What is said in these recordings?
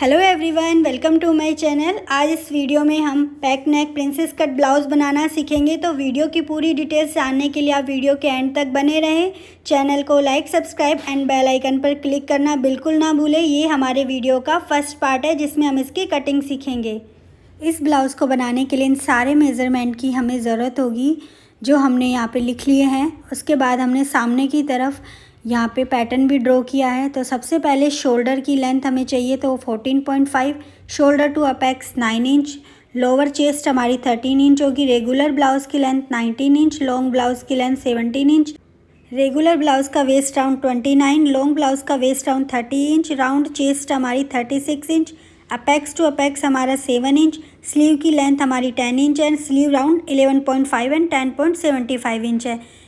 Hello everyone, welcome to my channel. आज इस video में हम back neck princess cut blouse बनाना सीखेंगे। तो वीडियो की पूरी डिटेल्स जानने के लिए आप वीडियो के एंड तक बने रहें। चैनल को like, subscribe and bell icon पर क्लिक करना बिल्कुल ना भूलें। ये हमारे वीडियो का फर्स्ट पार्ट है जिसमें हम इसकी कटिंग सीखेंगे। इस ब्लाउज़ को बनाने के लिए इन सारे मेज़रमेंट की हमें ज़रूरत होगी जो हमने यहाँ पर लिख लिए हैं। उसके बाद हमने सामने की तरफ यहाँ पे पैटर्न भी ड्रॉ किया है। तो सबसे पहले शोल्डर की लेंथ हमें चाहिए तो 14.5, shoulder to apex 9 inch, lower chest हमारी 13 इंच होगी। रेगुलर ब्लाउज़ की लेंथ 19 इंच, लॉन्ग ब्लाउज़ की लेंथ 17 इंच। रेगुलर ब्लाउज़ का वेस्ट राउंड 29, लॉन्ग ब्लाउज़ का waist round 30 inch, round chest हमारी 36 इंच, अपेक्स टू अपेक्स हमारा 7 इंच, स्लीव की length हमारी 10 inch and sleeve round 11.5 and 10.75 inch है।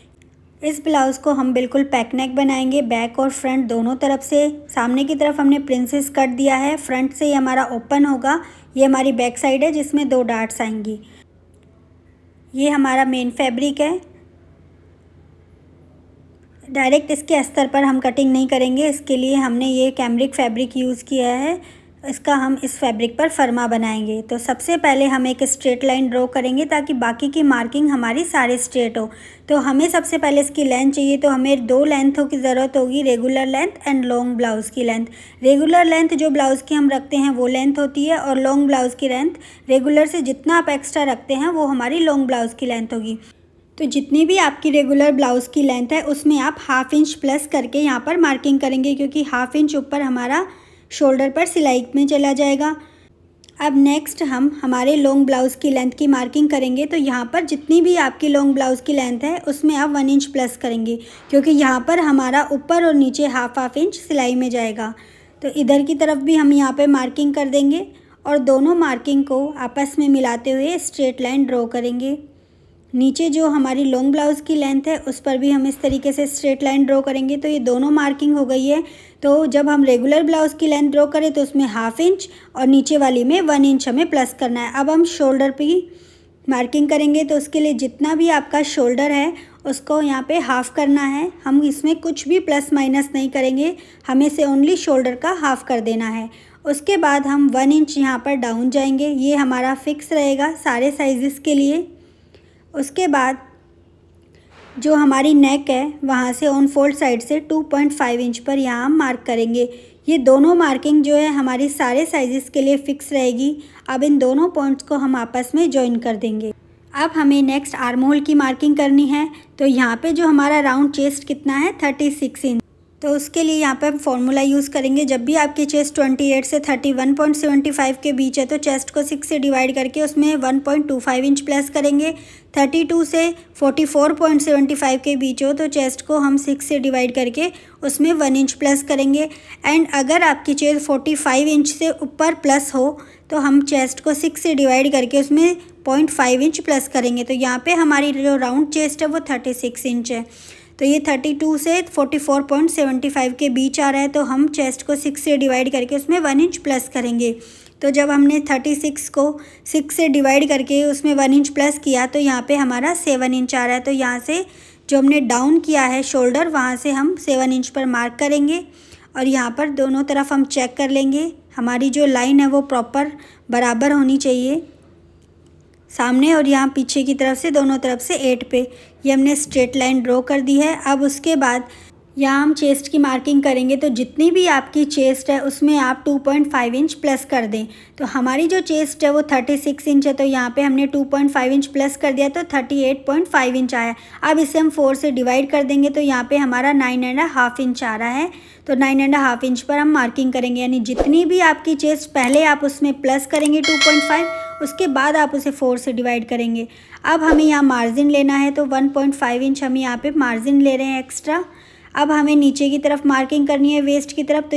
इस ब्लाउज़ को हम बिल्कुल पैक नेक बनाएंगे, बैक और फ्रंट दोनों तरफ से। सामने की तरफ हमने प्रिंसेस कट दिया है, फ्रंट से ये हमारा ओपन होगा। ये हमारी बैक साइड है जिसमें 2 डार्ट्स आएंगी। ये हमारा मेन फैब्रिक है। डायरेक्ट इसके अस्तर पर हम कटिंग नहीं करेंगे, इसके लिए हमने ये कैमरिक फैब्रिक यूज़ किया है। इसका हम इस फैब्रिक पर फर्मा बनाएंगे। तो सबसे पहले हम एक स्ट्रेट लाइन ड्रॉ करेंगे ताकि बाकी की मार्किंग हमारी सारी स्ट्रेट हो। तो हमें सबसे पहले इसकी लेंथ चाहिए, तो हमें 2 लेंथों की ज़रूरत होगी, regular length and long blouse की लेंथ। रेगुलर लेंथ जो ब्लाउज़ की हम रखते हैं वो लेंथ होती है और लॉन्ग ब्लाउज़ की लेंथ रेगुलर से जितना आप एक्स्ट्रा रखते हैं वो हमारी लॉन्ग ब्लाउज़ की लेंथ होगी। तो जितनी भी आपकी रेगुलर ब्लाउज़ की लेंथ है उसमें आप ½ इंच प्लस करके यहाँ पर मार्किंग करेंगे, क्योंकि ½ इंच ऊपर हमारा शोल्डर पर सिलाई में चला जाएगा। अब नेक्स्ट हम हमारे लॉन्ग ब्लाउज़ की लेंथ की मार्किंग करेंगे। तो यहाँ पर जितनी भी आपकी लॉन्ग ब्लाउज़ की लेंथ है उसमें आप 1 इंच प्लस करेंगे, क्योंकि यहाँ पर हमारा ऊपर और नीचे ½ इंच सिलाई में जाएगा। तो इधर की तरफ भी हम यहाँ पे मार्किंग कर देंगे और दोनों मार्किंग को आपस में मिलाते हुए स्ट्रेट लाइन ड्रॉ करेंगे। नीचे जो हमारी लॉन्ग ब्लाउज़ की लेंथ है उस पर भी हम इस तरीके से स्ट्रेट लाइन ड्रॉ करेंगे। तो ये दोनों मार्किंग हो गई है। तो जब हम रेगुलर ब्लाउज़ की लेंथ ड्रॉ करें तो उसमें ½ इंच और नीचे वाली में 1 इंच हमें प्लस करना है। अब हम शोल्डर पे मार्किंग करेंगे, तो उसके लिए जितना भी आपका शोल्डर है उसको यहाँ पे हाफ़ करना है। हम इसमें कुछ भी प्लस माइनस नहीं करेंगे, हमें से ओनली शोल्डर का हाफ़ कर देना है। उसके बाद हम 1 इंच यहाँ पर डाउन जाएंगे। ये हमारा फिक्स रहेगा सारे साइज़ के लिए। उसके बाद जो हमारी नेक है वहाँ से ऑन फोल्ड साइड से 2.5 इंच पर यहाँ हम मार्क करेंगे। ये दोनों मार्किंग जो है हमारी सारे साइज़ के लिए फ़िक्स रहेगी। अब इन दोनों पॉइंट्स को हम आपस में जॉइन कर देंगे। अब हमें नेक्स्ट आर्म होल की मार्किंग करनी है। तो यहाँ पे जो हमारा राउंड चेस्ट कितना है 36 इंच। तो उसके लिए यहाँ पे हम फॉर्मूला यूज़ करेंगे। जब भी आपकी चेस्ट 28 से 31.75 के बीच है तो चेस्ट को 6 से डिवाइड करके उसमें 1.25 इंच प्लस करेंगे। 32 से 44.75 के बीच हो तो चेस्ट को हम 6 से डिवाइड करके उसमें 1 इंच प्लस करेंगे। एंड अगर आपकी चेस्ट 45 इंच से ऊपर प्लस हो तो हम चेस्ट को 6 से डिवाइड करके उसमें 0.5 इंच प्लस करेंगे। तो यहाँ पे हमारी जो राउंड चेस्ट है वो 36 इंच है। तो ये 32 से 44.75 के बीच आ रहा है, तो हम चेस्ट को 6 से डिवाइड करके उसमें 1 इंच प्लस करेंगे। तो जब हमने 36 को 6 से डिवाइड करके उसमें 1 इंच प्लस किया तो यहाँ पे हमारा 7 इंच आ रहा है। तो यहाँ से जो हमने डाउन किया है शोल्डर वहाँ से हम 7 इंच पर मार्क करेंगे और यहाँ पर दोनों तरफ हम चेक कर लेंगे। हमारी जो लाइन है वो प्रॉपर बराबर होनी चाहिए, सामने और यहाँ पीछे की तरफ से दोनों तरफ से 8 पे ये हमने स्ट्रेट लाइन ड्रॉ कर दी है। अब उसके बाद यहाँ हम चेस्ट की मार्किंग करेंगे। तो जितनी भी आपकी चेस्ट है उसमें आप 2.5 इंच प्लस कर दें। तो हमारी जो चेस्ट है वो 36 इंच है, तो यहाँ पे हमने 2.5 इंच प्लस कर दिया तो 38.5 इंच आया। अब इसे हम 4 से डिवाइड कर देंगे तो यहाँ पे हमारा 9.5 इंच आ रहा है। तो 9.5 इंच पर हम मार्किंग करेंगे, यानी जितनी भी आपकी चेस्ट पहले आप उसमें प्लस करेंगे 2.5, उसके बाद आप उसे 4 से डिवाइड करेंगे। अब हमें यहाँ मार्जिन लेना है तो 1.5 इंच हम यहाँ पे मार्जिन ले रहे हैं एक्स्ट्रा। अब हमें नीचे की तरफ मार्किंग करनी है वेस्ट की तरफ।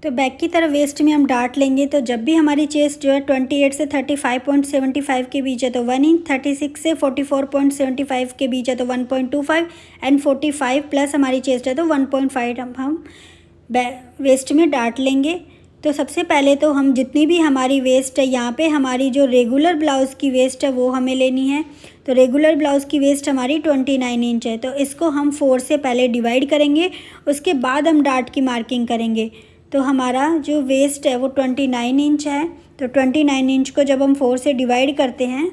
तो बैक की तरफ वेस्ट में हम डार्ट लेंगे। तो जब भी हमारी चेस्ट जो है 28 से 35.75 के बीच है तो 1 इंच, 36 से 44.75 के बीच है तो 1.25 एंड 45 प्लस हमारी चेस्ट है तो 1.5 हम वेस्ट में डार्ट लेंगे। तो सबसे पहले तो हम जितनी भी हमारी वेस्ट है यहाँ पे हमारी जो रेगुलर ब्लाउज़ की वेस्ट है वो हमें लेनी है। तो रेगुलर ब्लाउज़ की वेस्ट हमारी 29 इंच है, तो इसको हम 4 से पहले डिवाइड करेंगे, उसके बाद हम डार्ट की मार्किंग करेंगे। तो हमारा जो वेस्ट है वो 29 इंच है। तो 29 इंच को जब हम 4 से डिवाइड करते हैं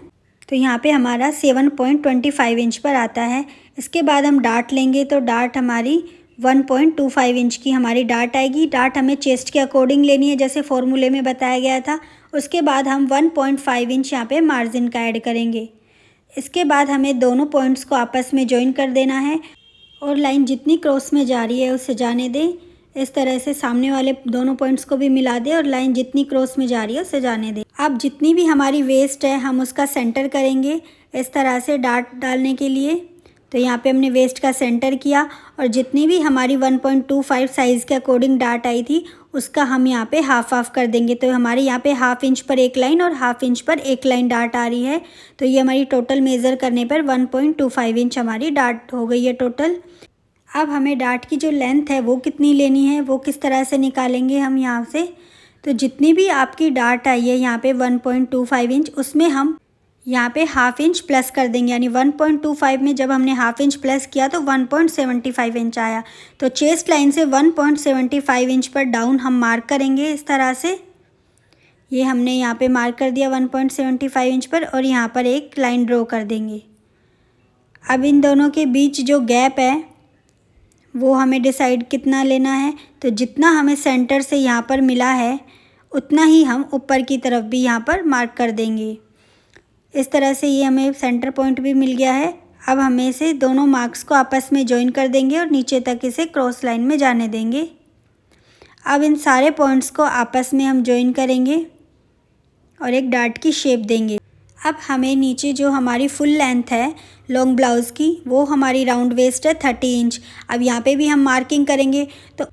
तो यहाँ पे हमारा 7.25 इंच पर आता है। इसके बाद हम डाट लेंगे तो डाट हमारी 1.25 इंच की हमारी डाट आएगी। डाट हमें चेस्ट के अकॉर्डिंग लेनी है जैसे फॉर्मूले में बताया गया था। उसके बाद हम 1.5 इंच यहाँ पे मार्जिन का ऐड करेंगे। इसके बाद हमें दोनों पॉइंट्स को आपस में जॉइन कर देना है और लाइन जितनी क्रॉस में जा रही है उसे जाने दें। इस तरह से सामने वाले दोनों पॉइंट्स को भी मिला दें और लाइन जितनी क्रॉस में जा रही है उसे जाने दें। अब जितनी भी हमारी वेस्ट है हम उसका सेंटर करेंगे इस तरह से डाट डालने के लिए। तो यहाँ पे हमने वेस्ट का सेंटर किया और जितनी भी हमारी 1.25 साइज़ के अकॉर्डिंग डाट आई थी उसका हम यहाँ पे हाफ कर देंगे। तो हमारे यहाँ पे हाफ इंच पर एक लाइन और हाफ इंच पर एक लाइन डाट आ रही है। तो ये हमारी टोटल मेज़र करने पर 1.25 इंच हमारी डाट हो गई है टोटल। अब हमें डाट की जो लेंथ है वो कितनी लेनी है वो किस तरह से निकालेंगे हम यहाँ से। तो जितनी भी आपकी डाट आई है यहाँ पे 1.25 इंच उसमें हम यहाँ पे हाफ इंच प्लस कर देंगे। यानी 1.25 में जब हमने हाफ इंच प्लस किया तो 1.75 इंच आया। तो चेस्ट लाइन से 1.75 इंच पर डाउन हम मार्क करेंगे इस तरह से। ये हमने यहाँ पे मार्क कर दिया 1.75 इंच पर और यहाँ पर एक लाइन ड्रॉ कर देंगे। अब इन दोनों के बीच जो गैप है वो हमें डिसाइड कितना लेना है। तो जितना हमें सेंटर से यहाँ पर मिला है उतना ही हम ऊपर की तरफ भी यहाँ पर मार्क कर देंगे। इस तरह से ये हमें सेंटर पॉइंट भी मिल गया है। अब हमें इसे दोनों मार्क्स को आपस में जॉइन कर देंगे और नीचे तक इसे क्रॉस लाइन में जाने देंगे। अब इन सारे पॉइंट्स को आपस में हम जॉइन करेंगे और एक डार्ट की शेप देंगे। अब हमें नीचे जो हमारी फुल लेंथ है लॉन्ग ब्लाउज़ की वो हमारी राउंड वेस्ट है 30 इंच। अब यहाँ पे भी हम मार्किंग करेंगे। तो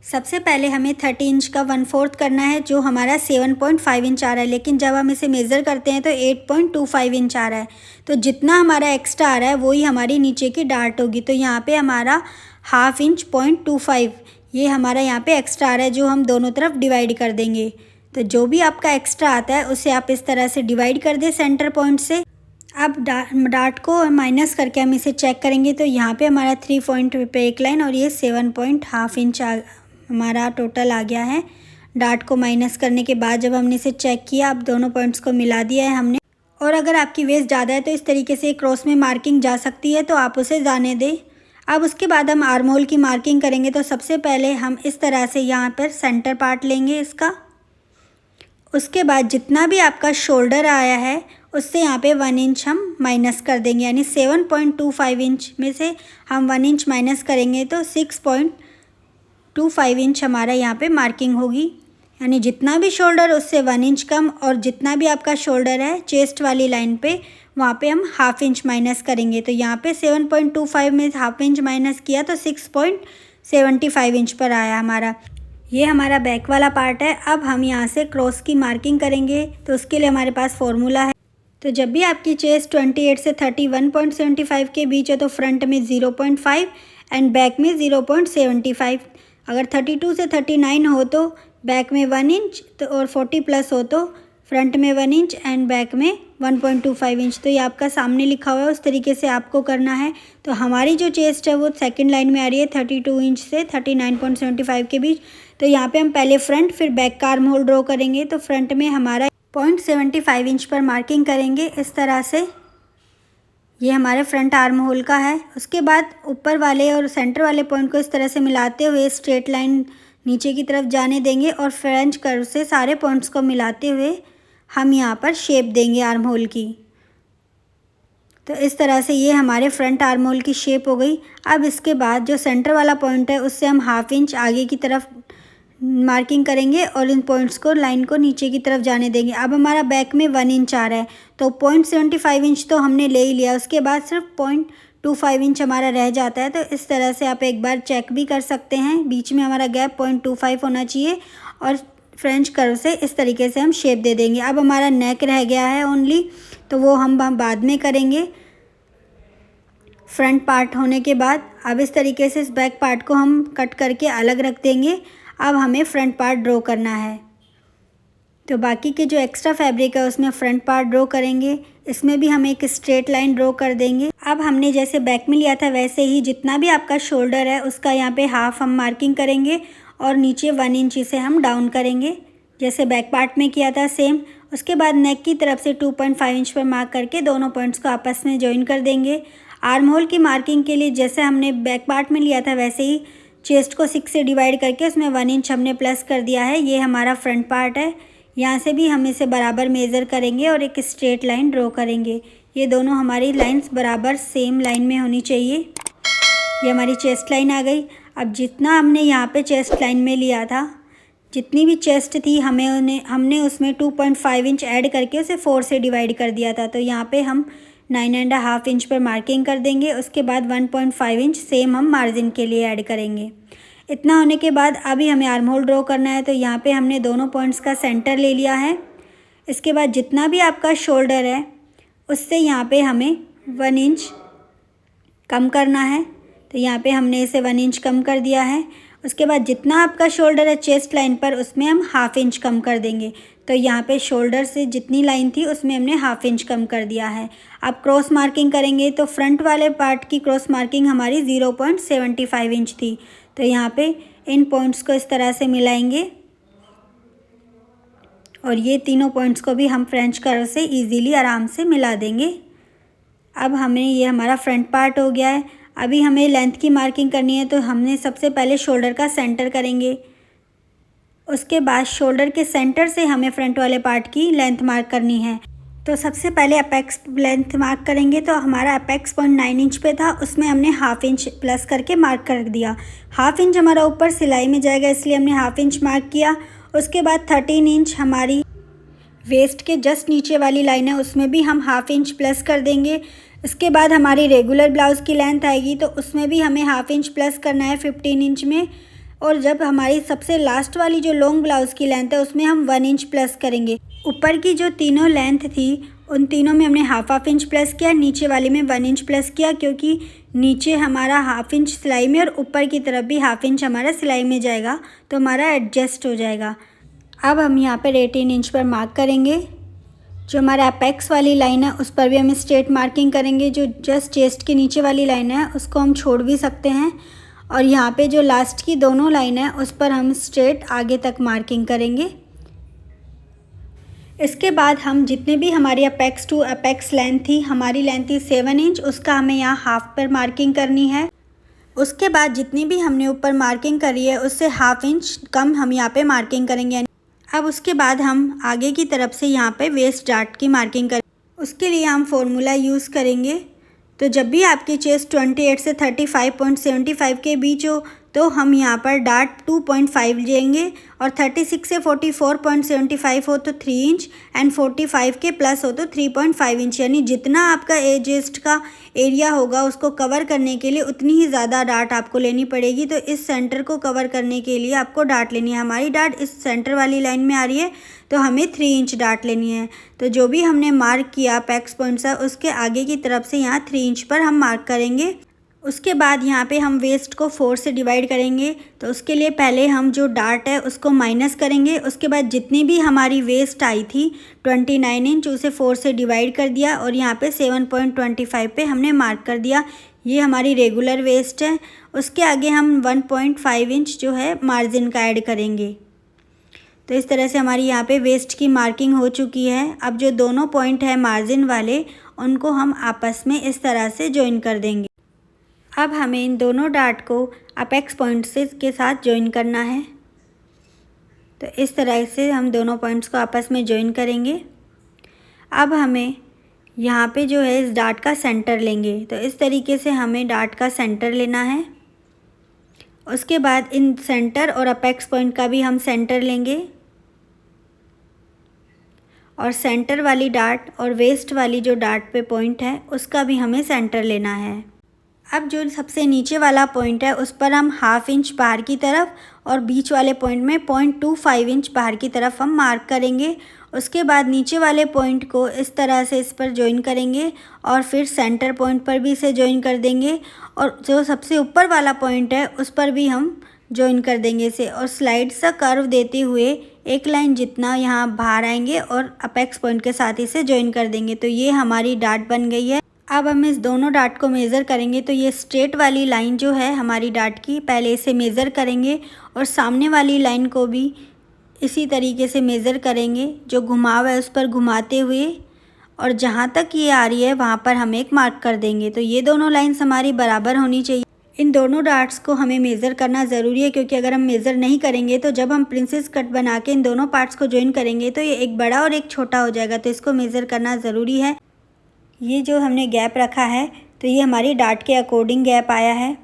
सबसे पहले हमें 30 इंच का 1/4 करना है जो हमारा 7.5 इंच आ रहा है। लेकिन जब हम इसे मेज़र करते हैं तो 8.25 इंच आ रहा है। तो जितना हमारा एक्स्ट्रा आ रहा है वही हमारी नीचे की डार्ट होगी। तो यहाँ पे हमारा हाफ इंच 0.25 ये हमारा यहाँ पे एक्स्ट्रा आ रहा है जो हम दोनों तरफ डिवाइड कर देंगे। तो जो भी आपका एक्स्ट्रा आता है उसे आप इस तरह से डिवाइड कर दें सेंटर पॉइंट से। अब डार्ट को माइनस करके हम इसे चेक करेंगे। तो यहाँ पे हमारा 3 पॉइंट पे एक लाइन और ये 7.5 इंच हमारा टोटल आ गया है। डार्ट को माइनस करने के बाद जब हमने इसे चेक किया अब दोनों पॉइंट्स को मिला दिया है हमने। और अगर आपकी वेस्ट ज़्यादा है तो इस तरीके से क्रॉस में मार्किंग जा सकती है तो आप उसे जाने दें। अब उसके बाद हम आर्म होल की मार्किंग करेंगे। तो सबसे पहले हम इस तरह से यहाँ पर सेंटर पार्ट लेंगे इसका। उसके बाद जितना भी आपका शोल्डर आया है उससे यहाँ पे 1 इंच हम माइनस कर देंगे। यानी 7.25 इंच में से हम 1 इंच माइनस करेंगे तो 6.25 इंच हमारा यहाँ पे मार्किंग होगी। यानी जितना भी शोल्डर उससे 1 इंच कम और जितना भी आपका शोल्डर है चेस्ट वाली लाइन पे वहाँ पे हम हाफ इंच माइनस करेंगे। तो यहाँ पे 7.25 में हाफ इंच माइनस किया तो 6.75 इंच पर आया हमारा। ये हमारा बैक वाला पार्ट है। अब हम यहाँ से क्रॉस की मार्किंग करेंगे। तो उसके लिए हमारे पास फॉर्मूला है। तो जब भी आपकी चेस्ट 28 से 31.75 के बीच है तो फ्रंट में 0.5 एंड बैक में 0.75। अगर 32 से 39 हो तो बैक में 1 इंच तो और 40 प्लस हो तो फ्रंट में 1 इंच एंड बैक में 1.25 इंच। तो ये आपका सामने लिखा हुआ है उस तरीके से आपको करना है। तो हमारी जो चेस्ट है वो सेकंड लाइन में आ रही है 32 इंच से 39.75 के बीच। तो यहाँ पे हम पहले फ्रंट फिर बैक का आर्म होल ड्रॉ करेंगे। तो फ्रंट में हमारा 0.75 इंच पर मार्किंग करेंगे इस तरह से। ये हमारे फ्रंट आर्म होल का है। उसके बाद ऊपर वाले और सेंटर वाले पॉइंट को इस तरह से मिलाते हुए स्ट्रेट लाइन नीचे की तरफ जाने देंगे और फ्रेंच कर्व से सारे पॉइंट्स को मिलाते हुए हम यहाँ पर शेप देंगे आर्म होल की। तो इस तरह से ये हमारे फ्रंट आर्म होल की शेप हो गई। अब इसके बाद जो सेंटर वाला पॉइंट है उससे हम हाफ इंच आगे की तरफ मार्किंग करेंगे और इन पॉइंट्स को लाइन को नीचे की तरफ जाने देंगे। अब हमारा बैक में 1 इंच आ रहा है तो 0.75 इंच तो हमने ले ही लिया। उसके बाद सिर्फ 0.25 इंच हमारा रह जाता है। तो इस तरह से आप एक बार चेक भी कर सकते हैं। बीच में हमारा गैप 0.25 होना चाहिए और फ्रेंच कर्व से इस तरीके से हम शेप दे देंगे। अब हमारा नेक रह गया है ओनली, तो वो हम बाद में करेंगे फ्रंट पार्ट होने के बाद। अब इस तरीके से इस बैक पार्ट को हम कट करके अलग रख देंगे। अब हमें फ्रंट पार्ट ड्रॉ करना है। तो बाकी के जो एक्स्ट्रा फैब्रिक है उसमें फ्रंट पार्ट ड्रॉ करेंगे। इसमें भी हम एक स्ट्रेट लाइन ड्रॉ कर देंगे। अब हमने जैसे बैक में लिया था वैसे ही जितना भी आपका शोल्डर है उसका यहाँ पे हाफ हम मार्किंग करेंगे और नीचे 1 इंच इसे हम डाउन करेंगे, जैसे बैक पार्ट में किया था सेम। उसके बाद नेक की तरफ से 2.5 इंच पर मार्क करके दोनों पॉइंट्स को आपस में जॉइन कर देंगे। आर्म होल की मार्किंग के लिए जैसे हमने बैक पार्ट में लिया था वैसे ही चेस्ट को 6 से डिवाइड करके उसमें 1 इंच हमने प्लस कर दिया है। ये हमारा फ्रंट पार्ट है। यहाँ से भी हम इसे बराबर मेज़र करेंगे और एक स्ट्रेट लाइन ड्रॉ करेंगे। ये दोनों हमारी लाइंस बराबर सेम लाइन में होनी चाहिए। ये हमारी चेस्ट लाइन आ गई। अब जितना हमने यहाँ पे चेस्ट लाइन में लिया था, जितनी भी चेस्ट थी हमने उसमें 2.5 इंच ऐड करके उसे 4 से डिवाइड कर दिया था। तो यहाँ पे हम 9.5 इंच पर मार्किंग कर देंगे। उसके बाद 1.5 इंच सेम हम मार्जिन के लिए ऐड करेंगे। इतना होने के बाद अभी हमें आर्म होल ड्रॉ करना है। तो यहाँ पे हमने दोनों पॉइंट्स का सेंटर ले लिया है। इसके बाद जितना भी आपका शोल्डर है उससे यहाँ पे हमें 1 इंच कम करना है। तो यहाँ पे हमने इसे 1 इंच कम कर दिया है। उसके बाद जितना आपका शोल्डर है चेस्ट लाइन पर उसमें हम 1/2 इंच कम कर देंगे। तो यहाँ पे शोल्डर से जितनी लाइन थी उसमें हमने 1/2 इंच कम कर दिया है। अब क्रॉस मार्किंग करेंगे तो फ्रंट वाले पार्ट की क्रॉस मार्किंग हमारी 0.75 इंच थी। तो यहाँ पे इन पॉइंट्स को इस तरह से मिलाएंगे और ये तीनों पॉइंट्स को भी हम फ्रेंच कर्व से इजीली आराम से मिला देंगे। अब हमें ये हमारा फ्रंट पार्ट हो गया है। अभी हमें लेंथ की मार्किंग करनी है। तो हमने सबसे पहले शोल्डर का सेंटर करेंगे। उसके बाद शोल्डर के सेंटर से हमें फ्रंट वाले पार्ट की लेंथ मार्क करनी है। तो सबसे पहले अपेक्स लेंथ मार्क करेंगे। तो हमारा अपेक्स पॉइंट 9 इंच पे था, उसमें हमने 1/2 इंच प्लस करके मार्क कर दिया। 1/2 इंच हमारा ऊपर सिलाई में जाएगा, इसलिए हमने 1/2 इंच मार्क किया। उसके बाद 13 इंच हमारी वेस्ट के जस्ट नीचे वाली लाइन है, उसमें भी हम 1/2 इंच प्लस कर देंगे। इसके बाद हमारी रेगुलर ब्लाउज़ की लेंथ आएगी तो उसमें भी हमें 1/2 इंच प्लस करना है 15 इंच में। और जब हमारी सबसे लास्ट वाली जो लॉन्ग ब्लाउज़ की लेंथ है उसमें हम 1 इंच प्लस करेंगे। ऊपर की जो तीनों लेंथ थी उन तीनों में हमने 1/2 इंच प्लस किया, नीचे वाली में 1 इंच प्लस किया, क्योंकि नीचे हमारा 1/2 इंच सिलाई में और ऊपर की तरफ भी 1/2 इंच हमारा सिलाई में जाएगा, तो हमारा एडजस्ट हो जाएगा। अब हम यहाँ पर 18 इंच पर मार्क करेंगे। जो हमारा अपेक्स वाली लाइन है उस पर भी हम स्ट्रेट मार्किंग करेंगे। जो जस्ट चेस्ट के नीचे वाली लाइन है उसको हम छोड़ भी सकते हैं। और यहाँ पे जो लास्ट की दोनों लाइन है उस पर हम स्ट्रेट आगे तक मार्किंग करेंगे। इसके बाद हम जितने भी हमारी अपेक्स टू अपेक्स लेंथ थी, हमारी लेंथ थी 7 इंच, उसका हमें यहाँ हाफ पर मार्किंग करनी है। उसके बाद जितनी भी हमने ऊपर मार्किंग करी है उससे 1/2 इंच कम हम यहाँ पे मार्किंग करेंगे। अब उसके बाद हम आगे की तरफ से यहाँ पे वेस्ट डार्ट की मार्किंग करेंगे। उसके लिए हम फॉर्मूला यूज़ करेंगे। तो जब भी आपकी चेस्ट 28 से 35.75 के बीच हो तो हम यहाँ पर डार्ट 2.5 लेंगे, और 36 से 44.75 हो तो 3 इंच, एंड 45 के प्लस हो तो 3.5 इंच। यानी जितना आपका चेस्ट का एरिया होगा उसको कवर करने के लिए उतनी ही ज़्यादा डार्ट आपको लेनी पड़ेगी। तो इस सेंटर को कवर करने के लिए आपको डार्ट लेनी है। हमारी डार्ट इस सेंटर वाली लाइन में आ रही है तो हमें 3 इंच डार्ट लेनी है। तो जो भी हमने मार्क किया अपेक्स पॉइंट से उसके आगे की तरफ से यहाँ 3 इंच पर हम मार्क करेंगे। उसके बाद यहाँ पे हम वेस्ट को 4 से डिवाइड करेंगे। तो उसके लिए पहले हम जो डार्ट है उसको माइनस करेंगे। उसके बाद जितनी भी हमारी वेस्ट आई थी 29 इंच उसे 4 से डिवाइड कर दिया और यहाँ पे 7.25 पे हमने मार्क कर दिया। ये हमारी रेगुलर वेस्ट है। उसके आगे हम 1.5 इंच जो है मार्जिन का ऐड करेंगे। तो इस तरह से हमारी यहाँ पे वेस्ट की मार्किंग हो चुकी है। अब जो दोनों पॉइंट है मार्जिन वाले उनको हम आपस में इस तरह से ज्वाइन कर देंगे। अब हमें इन दोनों डार्ट को अपेक्स पॉइंट से के साथ ज्वाइन करना है। तो इस तरह से हम दोनों पॉइंट्स को आपस में ज्वाइन करेंगे। अब हमें यहाँ पे जो है इस डार्ट का सेंटर लेंगे। तो इस तरीके से हमें डार्ट का सेंटर लेना है। उसके बाद इन सेंटर और अपेक्स पॉइंट का भी हम सेंटर लेंगे, और सेंटर वाली डार्ट और वेस्ट वाली जो डार्ट पे पॉइंट है उसका भी हमें सेंटर लेना है। अब जो सबसे नीचे वाला पॉइंट है उस पर हम 1/2 इंच बाहर की तरफ और बीच वाले पॉइंट में 0.25 इंच बाहर की तरफ हम मार्क करेंगे। उसके बाद नीचे वाले पॉइंट को इस तरह से इस पर ज्वाइन करेंगे और फिर सेंटर पॉइंट पर भी इसे ज्वाइन कर देंगे, और जो सबसे ऊपर वाला पॉइंट है उस पर भी हम ज्वाइन कर देंगे इसे, और स्लाइड सा कर्व देते हुए एक लाइन जितना यहाँ बाहर आएंगे और अपेक्स पॉइंट के साथ इसे ज्वाइन कर देंगे। तो ये हमारी डार्ट बन गई है। अब हम इस दोनों डार्ट को मेज़र करेंगे। तो ये स्ट्रेट वाली लाइन जो है हमारी डार्ट की, पहले इसे मेज़र करेंगे और सामने वाली लाइन को भी इसी तरीके से मेज़र करेंगे, जो घुमाव है उस पर घुमाते हुए, और जहाँ तक ये आ रही है वहाँ पर हम एक मार्क कर देंगे। तो ये दोनों लाइन्स हमारी बराबर होनी चाहिए। इन दोनों डार्ट्स को हमें मेज़र करना ज़रूरी है, क्योंकि अगर हम मेज़र नहीं करेंगे तो जब हम प्रिंसेस कट बना के इन दोनों पार्ट्स को जॉइन करेंगे तो ये एक बड़ा और एक छोटा हो जाएगा। तो इसको मेज़र करना ज़रूरी है। ये जो हमने गैप रखा है तो ये हमारी डार्ट के अकॉर्डिंग गैप आया है।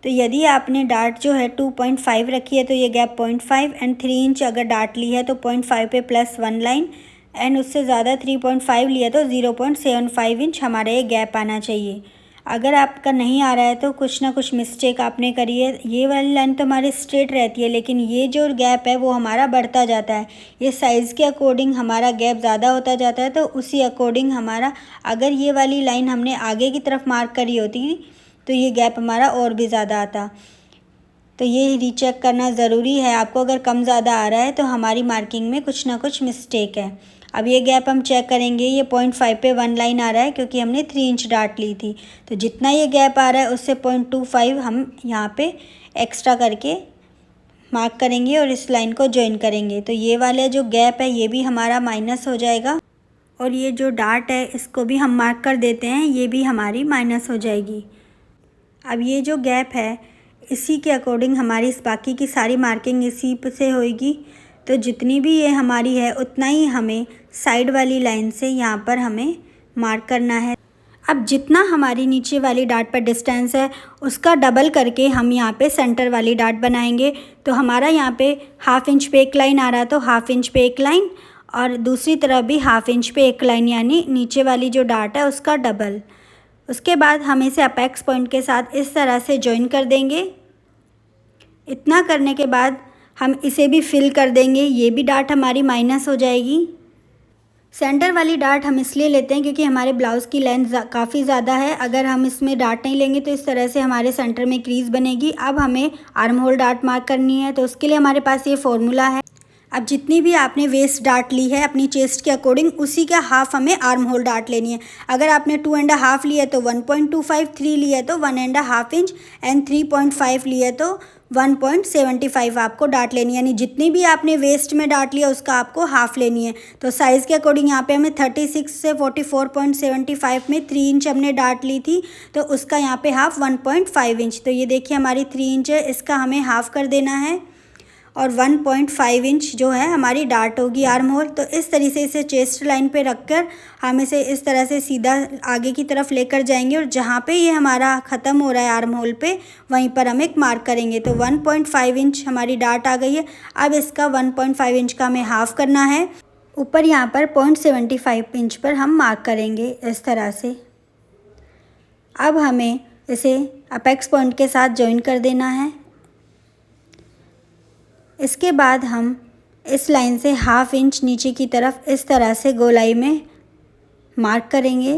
तो यदि आपने डार्ट जो है 2.5 रखी है तो ये गैप 0.5 एंड 3 इंच अगर डार्ट ली है तो 0.5 पे +1 लाइन, एंड उससे ज़्यादा 3.5 लिया तो 0.75 इंच हमारा ये गैप आना चाहिए। अगर आपका नहीं आ रहा है तो कुछ ना कुछ मिस्टेक आपने करी है। ये वाली लाइन तो हमारी स्ट्रेट रहती है, लेकिन ये जो गैप है वो हमारा बढ़ता जाता है। ये साइज़ के अकॉर्डिंग हमारा गैप ज़्यादा होता जाता है, तो उसी अकॉर्डिंग हमारा, अगर ये वाली लाइन हमने आगे की तरफ मार्क करी होती तो ये गैप हमारा और भी ज़्यादा आता। तो ये रीचेक करना ज़रूरी है आपको। अगर कम ज़्यादा आ रहा है तो हमारी मार्किंग में कुछ ना कुछ मिस्टेक है। अब ये गैप हम चेक करेंगे। ये 0.5 पे 1 लाइन आ रहा है क्योंकि हमने 3 इंच डार्ट ली थी। तो जितना ये गैप आ रहा है उससे 0.25 हम यहाँ पे एक्स्ट्रा करके मार्क करेंगे और इस लाइन को जॉइन करेंगे। तो ये वाला जो गैप है ये भी हमारा माइनस हो जाएगा, और ये जो डार्ट है इसको भी हम मार्क कर देते हैं, ये भी हमारी माइनस हो जाएगी। अब ये जो गैप है इसी के अकॉर्डिंग हमारी इस बाकी की सारी मार्किंग इसी से होएगी। तो जितनी भी ये हमारी है उतना ही हमें साइड वाली लाइन से यहाँ पर हमें मार्क करना है। अब जितना हमारी नीचे वाली डार्ट पर डिस्टेंस है उसका डबल करके हम यहाँ पे सेंटर वाली डार्ट बनाएंगे। तो हमारा यहाँ पे 1/2 इंच पे एक लाइन आ रहा है, तो 1/2 इंच पे एक लाइन, और दूसरी तरफ भी 1/2 इंच पे एक लाइन, यानी नीचे वाली जो डार्ट है उसका डबल। उसके बाद हम इसे अपेक्स पॉइंट के साथ इस तरह से जॉइन कर देंगे। इतना करने के बाद हम इसे भी फिल कर देंगे। ये भी डार्ट हमारी माइनस हो जाएगी। सेंटर वाली डार्ट हम इसलिए लेते हैं क्योंकि हमारे ब्लाउज़ की लेंथ काफ़ी ज़्यादा है। अगर हम इसमें डार्ट नहीं लेंगे तो इस तरह से हमारे सेंटर में क्रीज़ बनेगी। अब हमें आर्म होल डार्ट मार्क करनी है, तो उसके लिए हमारे पास ये फॉर्मूला है। अब जितनी भी आपने वेस्ट डार्ट ली है अपनी चेस्ट के अकॉर्डिंग, उसी का हाफ हमें आर्म होल डार्ट लेनी है। अगर आपने 2.5 लिया है तो 1.25, 3 लिया है तो 1.5 इंच, एंड 3.5 लिया है तो 1.75 आपको डार्ट लेनी है। यानी जितनी भी आपने वेस्ट में डार्ट लिया उसका आपको हाफ लेनी है। तो साइज़ के अकॉर्डिंग यहाँ पे हमें 36 से 44.75 में 3 इंच हमने डार्ट ली थी, तो उसका यहाँ पे हाफ 1.5 इंच। तो ये देखिए हमारी 3 इंच है, इसका हमें हाफ कर देना है, और 1.5 इंच जो है हमारी डार्ट होगी आर्म होल। तो इस तरीके से इसे चेस्ट लाइन पे रखकर हम इसे इस तरह से सीधा आगे की तरफ लेकर जाएंगे, और जहाँ पे ये हमारा ख़त्म हो रहा है आर्म होल पे वहीं पर हम एक मार्क करेंगे। तो 1.5 इंच हमारी डार्ट आ गई है। अब इसका 1.5 इंच का हमें हाफ़ करना है। ऊपर यहाँ पर 0.75 इंच पर हम मार्क करेंगे इस तरह से। अब हमें इसे अपेक्स पॉइंट के साथ जॉइन कर देना है। इसके बाद हम इस लाइन से 1/2 इंच नीचे की तरफ इस तरह से गोलाई में मार्क करेंगे।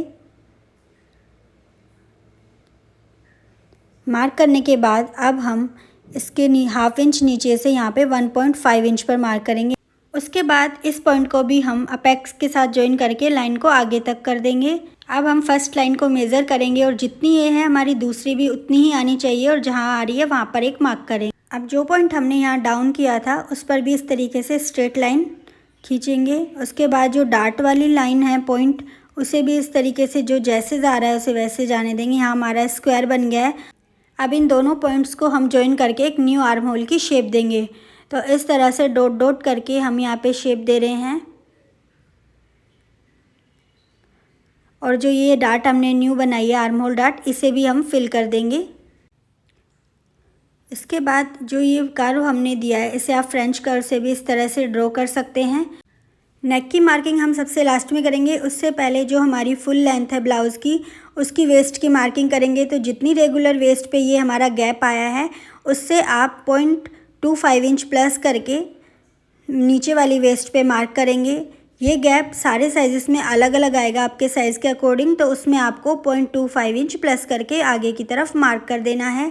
मार्क करने के बाद अब हम इसके 1/2 इंच नीचे से यहाँ पे 1.5 इंच पर मार्क करेंगे। उसके बाद इस पॉइंट को भी हम अपेक्स के साथ जॉइन करके लाइन को आगे तक कर देंगे। अब हम फर्स्ट लाइन को मेज़र करेंगे, और जितनी ये है हमारी दूसरी भी उतनी ही आनी चाहिए, और जहाँ आ रही है वहाँ पर एक मार्क करेंगे। अब जो पॉइंट हमने यहाँ डाउन किया था उस पर भी इस तरीके से स्ट्रेट लाइन खींचेंगे। उसके बाद जो डार्ट वाली लाइन है पॉइंट, उसे भी इस तरीके से जो जैसे जा रहा है उसे वैसे जाने देंगे। यहाँ हमारा स्क्वायर बन गया है। अब इन दोनों पॉइंट्स को हम जॉइन करके एक न्यू आर्म होल की शेप देंगे। तो इस तरह से डॉट डॉट करके हम यहाँ पे शेप दे रहे हैं, और जो ये डार्ट हमने न्यू बनाई है आर्म होल डार्ट, इसे भी हम फिल कर देंगे। इसके बाद जो ये कर्व हमने दिया है इसे आप फ्रेंच कर्व से भी इस तरह से ड्रॉ कर सकते हैं। नेक की मार्किंग हम सबसे लास्ट में करेंगे। उससे पहले जो हमारी फुल लेंथ है ब्लाउज़ की उसकी वेस्ट की मार्किंग करेंगे। तो जितनी रेगुलर वेस्ट पे ये हमारा गैप आया है उससे आप 0.25 इंच प्लस करके नीचे वाली वेस्ट पे मार्क करेंगे। ये गैप सारे साइज़ में अलग अलग आएगा आपके साइज़ के अकॉर्डिंग, तो उसमें आपको 0.25 इंच प्लस करके आगे की तरफ मार्क कर देना है।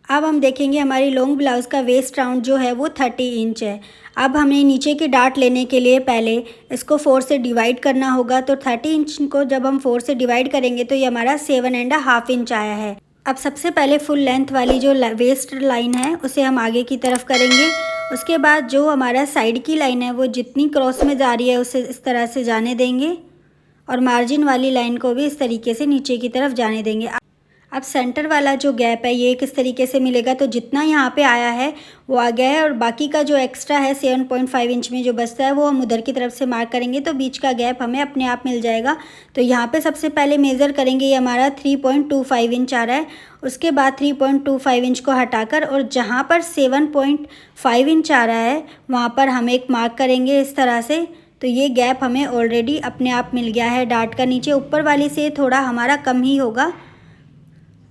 अब हम देखेंगे हमारी लॉन्ग ब्लाउज़ का वेस्ट राउंड जो है वो 30 इंच है। अब हमें नीचे की डाट लेने के लिए पहले इसको 4 से डिवाइड करना होगा। तो 30 इंच को जब हम 4 से डिवाइड करेंगे तो ये हमारा 7.5 इंच आया है। अब सबसे पहले फुल लेंथ वाली जो वेस्ट लाइन है उसे हम आगे की तरफ करेंगे। उसके बाद जो हमारा साइड की लाइन है वो जितनी क्रॉस में जा रही है उसे इस तरह से जाने देंगे और मार्जिन वाली लाइन को भी इस तरीके से नीचे की तरफ जाने देंगे। अब सेंटर वाला जो गैप है ये किस तरीके से मिलेगा, तो जितना यहाँ पे आया है वो आ गया है और बाकी का जो एक्स्ट्रा है 7.5 इंच में जो बचता है वो हम उधर की तरफ से मार्क करेंगे तो बीच का गैप हमें अपने आप मिल जाएगा। तो यहाँ पे सबसे पहले मेज़र करेंगे, ये हमारा 3.25 इंच आ रहा है। उसके बाद 3.25 इंच को हटाकर और जहाँ पर 7.5 इंच आ रहा है वहाँ पर हम एक मार्क करेंगे इस तरह से। तो ये गैप हमें ऑलरेडी अपने आप मिल गया है डाट का। नीचे ऊपर वाली से थोड़ा हमारा कम ही होगा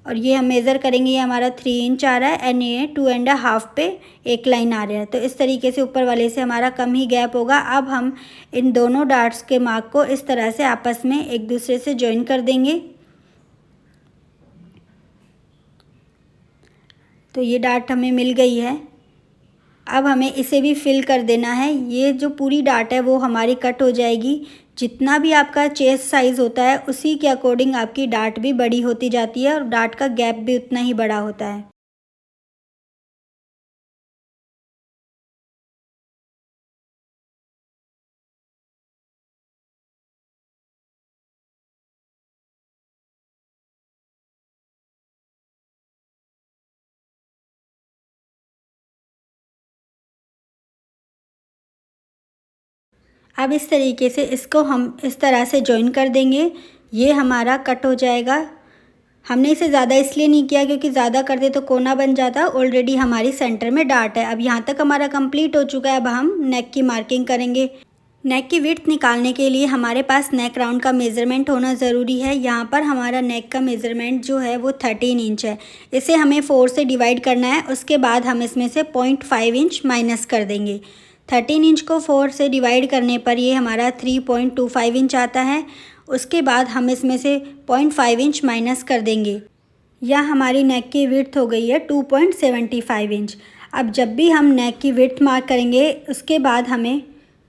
और ये हम मेज़र करेंगे, ये हमारा 3 इंच आ रहा है एंड ये 2.5 पे एक लाइन आ रहा है। तो इस तरीके से ऊपर वाले से हमारा कम ही गैप होगा। अब हम इन दोनों डाट्स के मार्क को इस तरह से आपस में एक दूसरे से जॉइन कर देंगे। तो ये डाट हमें मिल गई है। अब हमें इसे भी फिल कर देना है। ये जो पूरी डाट है वो हमारी कट हो जाएगी। जितना भी आपका चेस्ट साइज़ होता है उसी के अकॉर्डिंग आपकी डाट भी बड़ी होती जाती है और डाट का गैप भी उतना ही बड़ा होता है। अब इस तरीके से इसको हम इस तरह से जॉइन कर देंगे। ये हमारा कट हो जाएगा। हमने इसे ज़्यादा इसलिए नहीं किया क्योंकि ज़्यादा कर दे तो कोना बन जाता। ऑलरेडी हमारी सेंटर में डाट है। अब यहाँ तक हमारा कंप्लीट हो चुका है। अब हम नेक की मार्किंग करेंगे। नेक की विड्थ निकालने के लिए हमारे पास नेक राउंड का मेज़रमेंट होना ज़रूरी है। यहाँ पर हमारा नेक का मेज़रमेंट जो है वो 13 इंच है। इसे हमें 4 से डिवाइड करना है। उसके बाद हम इसमें से 0.5 इंच माइनस कर देंगे। 13 इंच को 4 से डिवाइड करने पर ये हमारा 3.25 इंच आता है। उसके बाद हम इसमें से 0.5 इंच माइनस कर देंगे। यह हमारी नेक की विड्थ हो गई है 2.75 इंच। अब जब भी हम नेक की विड्थ मार्क करेंगे उसके बाद हमें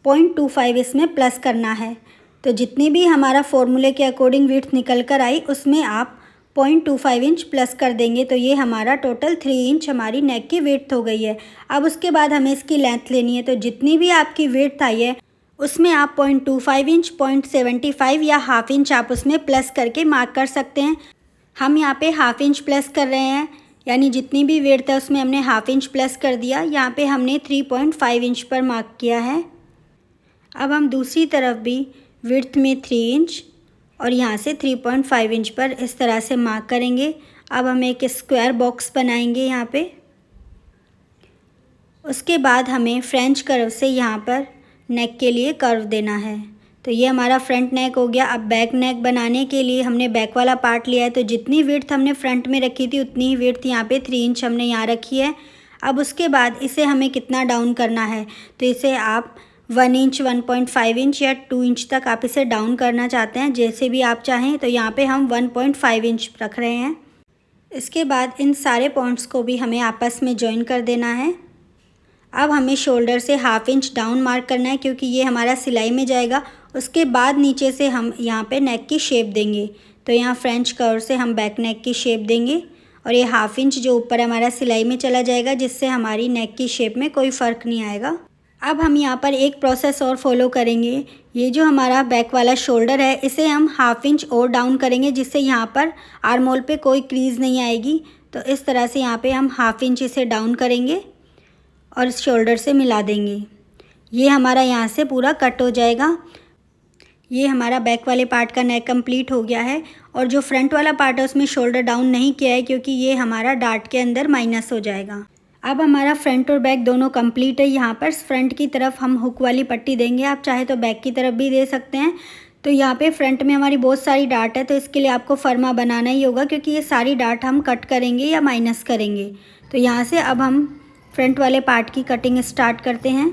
0.25 इसमें प्लस करना है। तो जितनी भी हमारा फॉर्मूले के अकॉर्डिंग विड्थ निकल कर आई उसमें आप 0.25 इंच प्लस कर देंगे। तो ये हमारा टोटल 3 इंच हमारी नेक की विड्थ हो गई है। अब उसके बाद हमें इसकी लेंथ लेनी है। तो जितनी भी आपकी विड्थ आई है उसमें आप 0.25 इंच, 0.75 या हाफ इंच आप उसमें प्लस करके मार्क कर सकते हैं। हम यहाँ पे हाफ इंच प्लस कर रहे हैं, यानी जितनी भी विड्थ है उसमें हमने हाफ इंच प्लस कर दिया। यहाँ पे हमने 3.5 इंच पर मार्क किया है। अब हम दूसरी तरफ भी विड्थ में 3 इंच और यहाँ से 3.5 इंच पर इस तरह से मार्क करेंगे। अब हम एक स्क्वायर बॉक्स बनाएंगे यहाँ पे। उसके बाद हमें फ्रेंच कर्व से यहाँ पर नेक के लिए कर्व देना है। तो ये हमारा फ्रंट नेक हो गया। अब बैक नेक बनाने के लिए हमने बैक वाला पार्ट लिया है। तो जितनी विड्थ हमने फ्रंट में रखी थी उतनी ही विड्थ यहाँ पे 3 इंच हमने यहाँ रखी है। अब उसके बाद इसे हमें कितना डाउन करना है, तो इसे आप 1 इंच, 1.5 इंच या 2 इंच तक आप इसे डाउन करना चाहते हैं, जैसे भी आप चाहें। तो यहाँ पे हम 1.5 इंच रख रहे हैं। इसके बाद इन सारे पॉइंट्स को भी हमें आपस में जॉइन कर देना है। अब हमें शोल्डर से हाफ इंच डाउन मार्क करना है क्योंकि ये हमारा सिलाई में जाएगा। उसके बाद नीचे से हम यहाँ पे नेक की शेप देंगे। तो यहाँ फ्रेंच कर्व से हम बैक नेक की शेप देंगे और ये हाफ इंच जो ऊपर हमारा सिलाई में चला जाएगा, जिससे हमारी नेक की शेप में कोई फ़र्क नहीं आएगा। अब हम यहाँ पर एक प्रोसेस और फॉलो करेंगे। ये जो हमारा बैक वाला शोल्डर है इसे हम हाफ इंच और डाउन करेंगे, जिससे यहाँ पर आर्म होल पे कोई क्रीज़ नहीं आएगी। तो इस तरह से यहाँ पे हम हाफ इंच इसे डाउन करेंगे और शोल्डर से मिला देंगे। ये हमारा यहाँ से पूरा कट हो जाएगा। ये हमारा बैक वाले पार्ट का नेक कंप्लीट हो गया है। और जो फ्रंट वाला पार्ट है उसमें शोल्डर डाउन नहीं किया है क्योंकि ये हमारा डार्ट के अंदर माइनस हो जाएगा। अब हमारा फ्रंट और बैक दोनों कंप्लीट है। यहाँ पर फ्रंट की तरफ हम हुक वाली पट्टी देंगे, आप चाहे तो बैक की तरफ भी दे सकते हैं। तो यहाँ पे फ्रंट में हमारी बहुत सारी डार्ट है, तो इसके लिए आपको फर्मा बनाना ही होगा क्योंकि ये सारी डार्ट हम कट करेंगे या माइनस करेंगे। तो यहाँ से अब हम फ्रंट वाले पार्ट की कटिंग स्टार्ट करते हैं।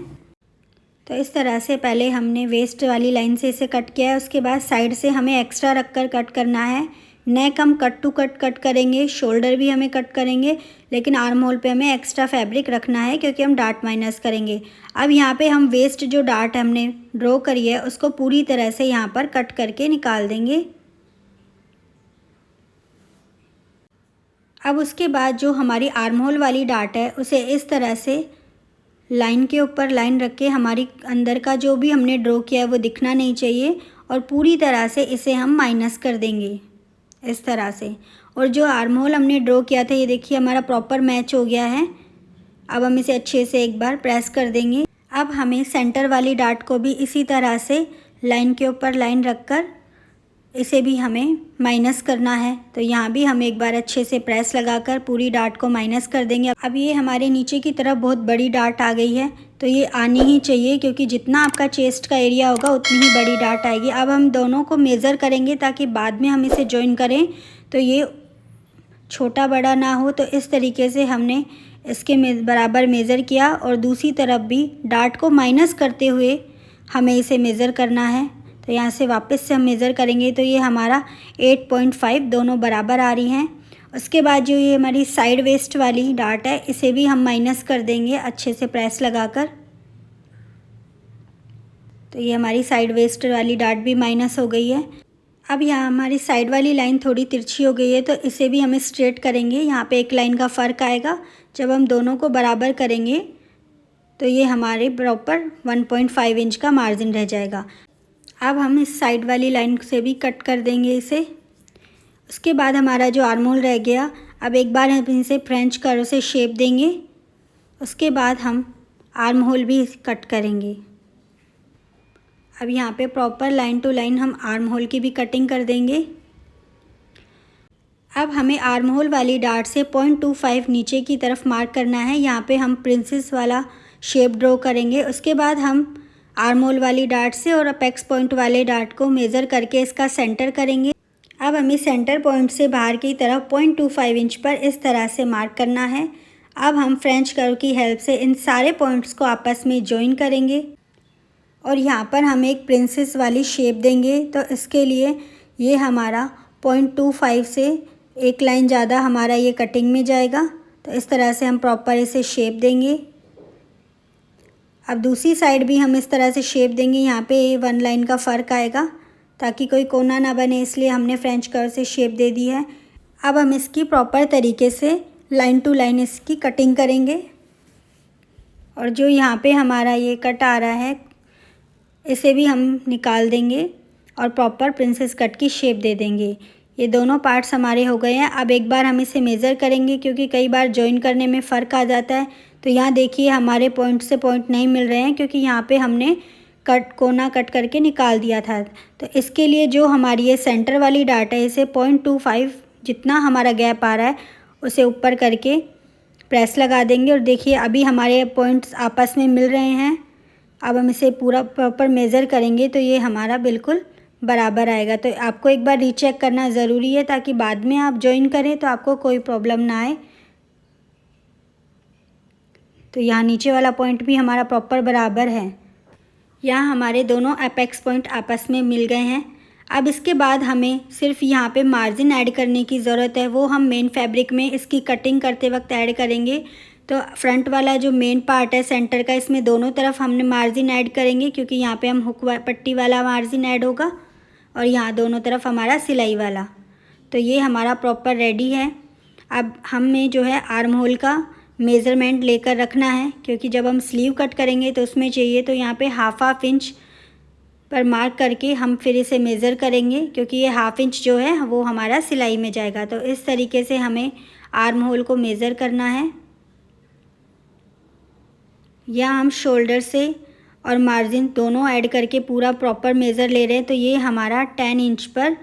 तो इस तरह से पहले हमने वेस्ट वाली लाइन से इसे कट किया है। उसके बाद साइड से हमें एक्स्ट्रा रखकर कट करना है नेक हम कट टू कट करेंगे, शोल्डर भी हमें कट करेंगे, लेकिन आर्म होल पे हमें एक्स्ट्रा फैब्रिक रखना है क्योंकि हम डार्ट माइनस करेंगे। अब यहाँ पे हम वेस्ट जो डार्ट हमने ड्रॉ करी है उसको पूरी तरह से यहाँ पर कट करके निकाल देंगे। अब उसके बाद जो हमारी आर्म होल वाली डार्ट है उसे इस तरह से लाइन के ऊपर लाइन रख के हमारी अंदर का जो भी हमने ड्रॉ किया है वो दिखना नहीं चाहिए, और पूरी तरह से इसे हम माइनस कर देंगे इस तरह से। और जो आर्म होल हमने ड्रॉ किया था ये देखिए हमारा प्रॉपर मैच हो गया है। अब हम इसे अच्छे से एक बार प्रेस कर देंगे। अब हमें सेंटर वाली डार्ट को भी इसी तरह से लाइन के ऊपर लाइन रखकर इसे भी हमें माइनस करना है। तो यहाँ भी हम एक बार अच्छे से प्रेस लगाकर पूरी डार्ट को माइनस कर देंगे। अब ये हमारे नीचे की तरफ बहुत बड़ी डार्ट आ गई है, तो ये आनी ही चाहिए क्योंकि जितना आपका चेस्ट का एरिया होगा उतनी ही बड़ी डार्ट आएगी। अब हम दोनों को मेज़र करेंगे ताकि बाद में हम इसे जॉइन करें तो ये छोटा बड़ा ना हो। तो इस तरीके से हमने इसके बराबर मेज़र किया और दूसरी तरफ भी डार्ट को माइनस करते हुए हमें इसे मेज़र करना है। तो यहाँ से वापस से हम मेज़र करेंगे तो ये हमारा 8.5 दोनों बराबर आ रही हैं। उसके बाद जो ये हमारी साइड वेस्ट वाली डार्ट है इसे भी हम माइनस कर देंगे अच्छे से प्रेस लगाकर। तो ये हमारी साइड वेस्ट वाली डार्ट भी माइनस हो गई है। अब यहाँ हमारी साइड वाली लाइन थोड़ी तिरछी हो गई है तो इसे भी हमें स्ट्रेट करेंगे। यहाँ पे एक लाइन का फ़र्क आएगा। जब हम दोनों को बराबर करेंगे तो ये हमारे प्रॉपर 1.5 इंच का मार्जिन रह जाएगा। अब हम इस साइड वाली लाइन से भी कट कर देंगे इसे। उसके बाद हमारा जो आर्म होल रह गया, अब एक बार हम इसे फ्रेंच कर्व से शेप देंगे। उसके बाद हम आर्म होल भी कट करेंगे। अब यहाँ पे प्रॉपर लाइन टू लाइन हम आर्म होल की भी कटिंग कर देंगे। अब हमें आर्म होल वाली डार्ट से 0.25 नीचे की तरफ मार्क करना है। यहाँ पे हम प्रिंसेस वाला शेप ड्रॉ करेंगे। उसके बाद हम आर्म होल वाली डार्ट से और अपेक्स पॉइंट वाले डार्ट को मेज़र करके इसका सेंटर करेंगे। अब हमें सेंटर पॉइंट से बाहर की तरफ 0.25 इंच पर इस तरह से मार्क करना है। अब हम फ्रेंच कर्व की हेल्प से इन सारे पॉइंट्स को आपस में जॉइन करेंगे और यहाँ पर हम एक प्रिंसेस वाली शेप देंगे। तो इसके लिए ये हमारा 0.25 से एक लाइन ज़्यादा हमारा ये कटिंग में जाएगा। तो इस तरह से हम प्रॉपर इसे शेप देंगे। अब दूसरी साइड भी हम इस तरह से शेप देंगे। यहाँ पे 1 लाइन का फ़र्क आएगा ताकि कोई कोना ना बने, इसलिए हमने फ्रेंच कर्व से शेप दे दी है। अब हम इसकी प्रॉपर तरीके से लाइन टू लाइन इसकी कटिंग करेंगे और जो यहाँ पे हमारा ये कट आ रहा है इसे भी हम निकाल देंगे और प्रॉपर प्रिंसेस कट की शेप दे देंगे। ये दोनों पार्ट्स हमारे हो गए हैं। अब एक बार हम इसे मेज़र करेंगे क्योंकि कई बार जॉइन करने में फ़र्क आ जाता है। तो यहाँ देखिए हमारे पॉइंट से पॉइंट नहीं मिल रहे हैं क्योंकि यहाँ पे हमने कोना कट करके निकाल दिया था। तो इसके लिए जो हमारी ये सेंटर वाली डार्ट है इसे 0.25 जितना हमारा गैप आ रहा है उसे ऊपर करके प्रेस लगा देंगे और देखिए अभी हमारे पॉइंट्स आपस में मिल रहे हैं। अब हम इसे पूरा प्रॉपर मेज़र करेंगे तो ये हमारा बिल्कुल बराबर आएगा। तो आपको एक बार रीचेक करना ज़रूरी है ताकि बाद में आप जॉइन करें तो आपको कोई प्रॉब्लम ना आए। तो यहाँ नीचे वाला पॉइंट भी हमारा प्रॉपर बराबर है। यहाँ हमारे दोनों एपेक्स पॉइंट आपस में मिल गए हैं। अब इसके बाद हमें सिर्फ यहाँ पे मार्जिन ऐड करने की ज़रूरत है, वो हम मेन फैब्रिक में इसकी कटिंग करते वक्त ऐड करेंगे। तो फ्रंट वाला जो मेन पार्ट है सेंटर का, इसमें दोनों तरफ हमने मार्जिन ऐड करेंगे क्योंकि यहाँ पे हम हुक पट्टी वाला मार्जिन ऐड होगा और यहाँ दोनों तरफ हमारा सिलाई वाला। तो ये हमारा प्रॉपर रेडी है। अब हमें जो है आर्म होल का मेज़रमेंट लेकर रखना है क्योंकि जब हम स्लीव कट करेंगे तो उसमें चाहिए। तो यहाँ पे हाफ इंच पर मार्क करके हम फिर इसे मेज़र करेंगे क्योंकि ये हाफ इंच जो है वो हमारा सिलाई में जाएगा। तो इस तरीके से हमें आर्म होल को मेज़र करना है। यहाँ हम शोल्डर से और मार्जिन दोनों ऐड करके पूरा प्रॉपर मेज़र ले रहे हैं। तो ये हमारा 10 इंच पर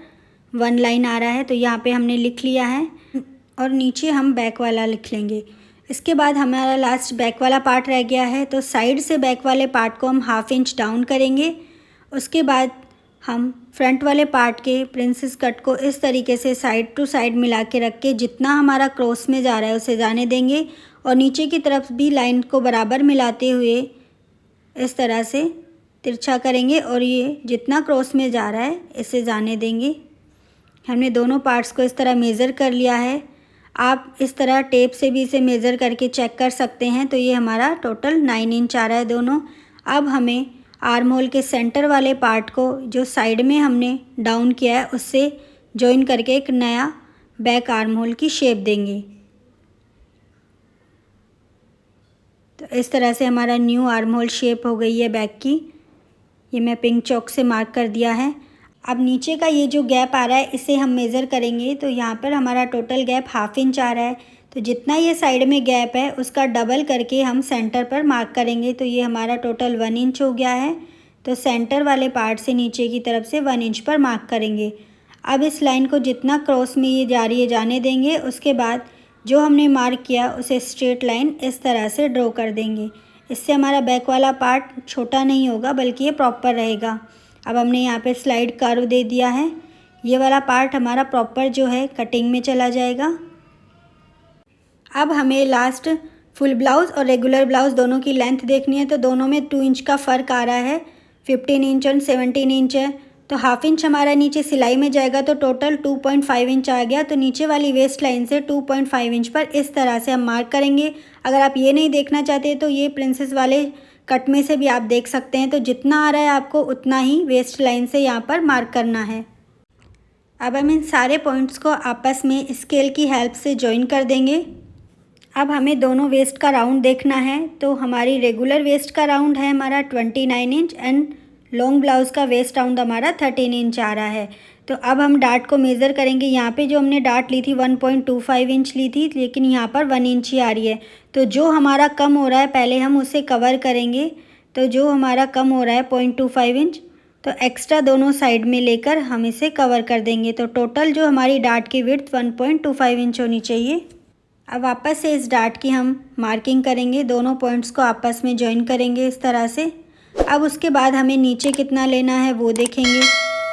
1 लाइन आ रहा है। तो यहाँ पे हमने लिख लिया है और नीचे हम बैक वाला लिख लेंगे। इसके बाद हमारा लास्ट बैक वाला पार्ट रह गया है। तो साइड से बैक वाले पार्ट को हम हाफ इंच डाउन करेंगे। उसके बाद हम फ्रंट वाले पार्ट के प्रिंसेस कट को इस तरीके से साइड टू साइड मिला के रख के जितना हमारा क्रॉस में जा रहा है उसे जाने देंगे और नीचे की तरफ भी लाइन को बराबर मिलाते हुए इस तरह से तिरछा करेंगे और ये जितना क्रॉस में जा रहा है इसे जाने देंगे। हमने दोनों पार्ट्स को इस तरह मेज़र कर लिया है। आप इस तरह टेप से भी इसे मेज़र करके चेक कर सकते हैं। तो ये हमारा टोटल 9 इंच आ रहा है दोनों। अब हमें आर्म होल के सेंटर वाले पार्ट को जो साइड में हमने डाउन किया है उससे जॉइन करके एक नया बैक आर्म होल की शेप देंगे। तो इस तरह से हमारा न्यू आर्म होल शेप हो गई है बैक की। ये मैं पिंक चॉक से मार्क कर दिया है। अब नीचे का ये जो गैप आ रहा है इसे हम मेज़र करेंगे। तो यहाँ पर हमारा टोटल गैप 1/2 इंच आ रहा है। तो जितना ये साइड में गैप है उसका डबल करके हम सेंटर पर मार्क करेंगे। तो ये हमारा टोटल 1 इंच हो गया है। तो सेंटर वाले पार्ट से नीचे की तरफ से 1 इंच पर मार्क करेंगे। अब इस लाइन को जितना क्रॉस में ये जा रही है जाने देंगे। उसके बाद जो हमने मार्क किया उसे स्ट्रेट लाइन इस तरह से ड्रॉ कर देंगे। इससे हमारा बैक वाला पार्ट छोटा नहीं होगा बल्कि ये प्रॉपर रहेगा। अब हमने यहाँ पे स्लाइड कर्व दे दिया है। ये वाला पार्ट हमारा प्रॉपर जो है कटिंग में चला जाएगा। अब हमें लास्ट फुल ब्लाउज़ और रेगुलर ब्लाउज़ दोनों की लेंथ देखनी है। तो दोनों में 2 इंच का फ़र्क आ रहा है। 15 इंच और 17 इंच है। तो 1/2 इंच हमारा नीचे सिलाई में जाएगा तो टोटल 2.5 इंच आ गया। तो नीचे वाली वेस्ट लाइन से 2.5 इंच पर इस तरह से हम मार्क करेंगे। अगर आप ये नहीं देखना चाहते तो ये प्रिंसेस वाले कट में से भी आप देख सकते हैं। तो जितना आ रहा है आपको उतना ही वेस्ट लाइन से यहाँ पर मार्क करना है। अब हम इन सारे पॉइंट्स को आपस में स्केल की हेल्प से जॉइन कर देंगे। अब हमें दोनों वेस्ट का राउंड देखना है। तो हमारी रेगुलर वेस्ट का राउंड है हमारा 29 इंच एंड लॉन्ग ब्लाउज़ का वेस्ट राउंड हमारा 13 इंच आ रहा है। तो अब हम डार्ट को मेज़र करेंगे। यहाँ पे जो हमने डार्ट ली थी 1.25 इंच ली थी, लेकिन यहाँ पर 1 इंच ही आ रही है। तो जो हमारा कम हो रहा है पहले हम उसे कवर करेंगे। तो जो हमारा कम हो रहा है 0.25 इंच, तो एक्स्ट्रा दोनों साइड में लेकर हम इसे कवर कर देंगे। तो टोटल जो हमारी डार्ट की विड्थ 1.25 इंच होनी चाहिए। अब वापस से इस डार्ट की हम मार्किंग करेंगे। दोनों पॉइंट्स को आपस में जॉइन करेंगे इस तरह से। अब उसके बाद हमें नीचे कितना लेना है वो देखेंगे।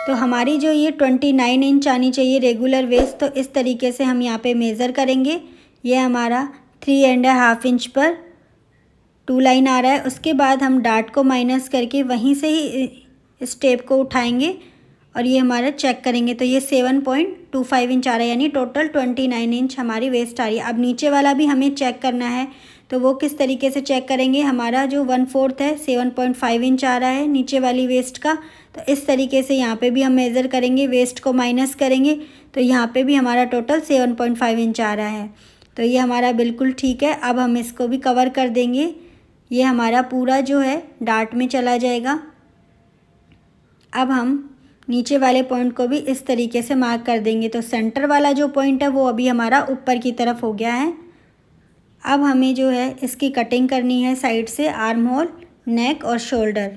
तो हमारी जो ये 29 इंच आनी चाहिए रेगुलर वेस्ट, तो इस तरीके से हम यहाँ पे मेज़र करेंगे। ये हमारा 3.5 इंच पर 2 लाइन आ रहा है। उसके बाद हम डार्ट को माइनस करके वहीं से ही स्टेप को उठाएंगे और ये हमारा चेक करेंगे। तो ये 7.25 इंच आ रहा है, यानी टोटल 29 इंच हमारी वेस्ट आ रही है। अब नीचे वाला भी हमें चेक करना है। तो वो किस तरीके से चेक करेंगे। हमारा जो 1/4 है 7.5 इंच आ रहा है नीचे वाली वेस्ट का। तो इस तरीके से यहाँ पे भी हम मेज़र करेंगे, वेस्ट को माइनस करेंगे। तो यहाँ पे भी हमारा टोटल 7.5 इंच आ रहा है। तो ये हमारा बिल्कुल ठीक है। अब हम इसको भी कवर कर देंगे। ये हमारा पूरा जो है डार्ट में चला जाएगा। अब हम नीचे वाले पॉइंट को भी इस तरीके से मार्क कर देंगे। तो सेंटर वाला जो पॉइंट है वो अभी हमारा ऊपर की तरफ हो गया है। अब हमें जो है इसकी कटिंग करनी है साइड से, आर्म होल, नेक और शोल्डर।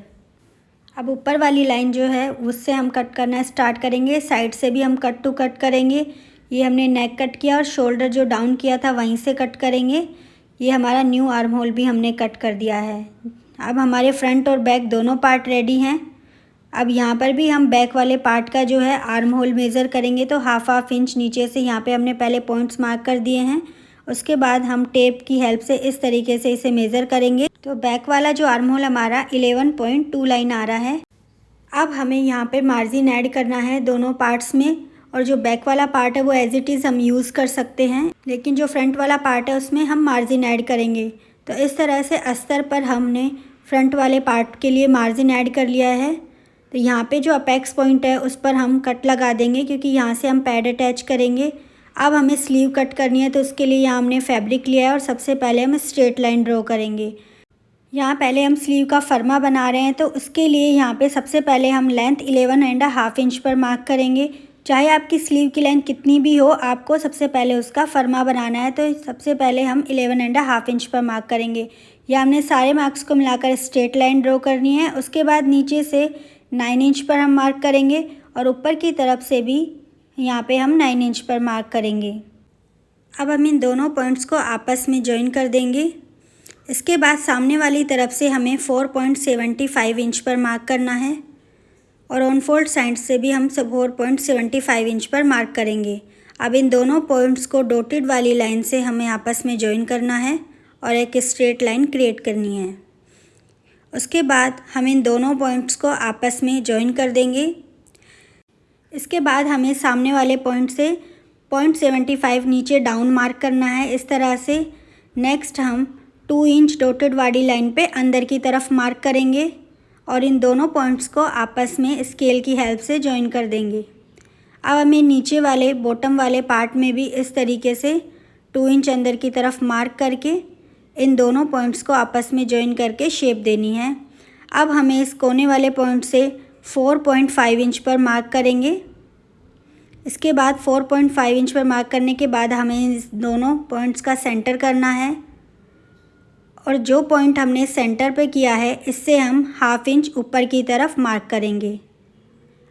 अब ऊपर वाली लाइन जो है उससे हम कट करना स्टार्ट करेंगे। साइड से भी हम कट टू कट करेंगे। ये हमने नेक कट किया और शोल्डर जो डाउन किया था वहीं से कट करेंगे। ये हमारा न्यू आर्म होल भी हमने कट कर दिया है। अब हमारे फ्रंट और बैक दोनों पार्ट रेडी हैं। अब यहाँ पर भी हम बैक वाले पार्ट का जो है आर्म होल मेज़र करेंगे। तो 1/2 इंच नीचे से यहाँ पे हमने पहले पॉइंट्स मार्क कर दिए हैं। उसके बाद हम टेप की हेल्प से इस तरीके से इसे मेज़र करेंगे। तो बैक वाला जो आर्म होल हमारा 11.2 लाइन आ रहा है। अब हमें यहाँ पे मार्जिन ऐड करना है दोनों पार्ट्स में। और जो बैक वाला पार्ट है वो एज इट इज़ हम यूज़ कर सकते हैं, लेकिन जो फ्रंट वाला पार्ट है उसमें हम मार्जिन ऐड करेंगे। तो इस तरह से अस्तर पर हमने फ्रंट वाले पार्ट के लिए मार्जिन ऐड कर लिया है। तो यहाँ पे जो अपेक्स पॉइंट है उस पर हम कट लगा देंगे, क्योंकि यहाँ से हम पैड अटैच करेंगे। अब हमें स्लीव कट करनी है। तो उसके लिए यहाँ हमने फैब्रिक लिया है और सबसे पहले हम स्ट्रेट लाइन ड्रॉ करेंगे। यहाँ पहले हम स्लीव का फरमा बना रहे हैं। तो उसके लिए यहाँ पे सबसे पहले हम लेंथ 11.5 इंच पर मार्क करेंगे। चाहे आपकी स्लीव की लेंथ कितनी भी हो, आपको सबसे पहले उसका फरमा बनाना है। तो सबसे पहले हम 11.5 इंच पर मार्क करेंगे। या हमने सारे मार्क्स को मिलाकर स्ट्रेट लाइन ड्रॉ करनी है। उसके बाद नीचे से 9 इंच पर हम मार्क करेंगे और ऊपर की तरफ से भी यहाँ पे हम 9 इंच पर मार्क करेंगे। अब हम इन दोनों पॉइंट्स को आपस में जॉइन कर देंगे। इसके बाद सामने वाली तरफ से हमें 4.75 इंच पर मार्क करना है और ऑन फोल्ड साइड से भी हम 4.75 इंच पर मार्क करेंगे। अब इन दोनों पॉइंट्स को डॉटेड वाली लाइन से हमें आपस में जॉइन करना है और एक स्ट्रेट लाइन क्रिएट करनी है। उसके बाद हम इन दोनों पॉइंट्स को आपस में जॉइन कर देंगे। इसके बाद हमें सामने वाले पॉइंट से 0.75 नीचे डाउन मार्क करना है इस तरह से। नेक्स्ट हम 2 इंच डॉटेड वाली लाइन पे अंदर की तरफ मार्क करेंगे और इन दोनों पॉइंट्स को आपस में स्केल की हेल्प से जॉइन कर देंगे। अब हमें नीचे वाले बॉटम वाले पार्ट में भी इस तरीके से 2 इंच अंदर की तरफ मार्क करके इन दोनों पॉइंट्स को आपस में जॉइन करके शेप देनी है। अब हमें इस कोने वाले पॉइंट से 4.5 इंच पर मार्क करेंगे। इसके बाद 4.5 इंच पर मार्क करने के बाद हमें इस दोनों पॉइंट्स का सेंटर करना है और जो पॉइंट हमने सेंटर पे किया है इससे हम 1/2 इंच ऊपर की तरफ मार्क करेंगे।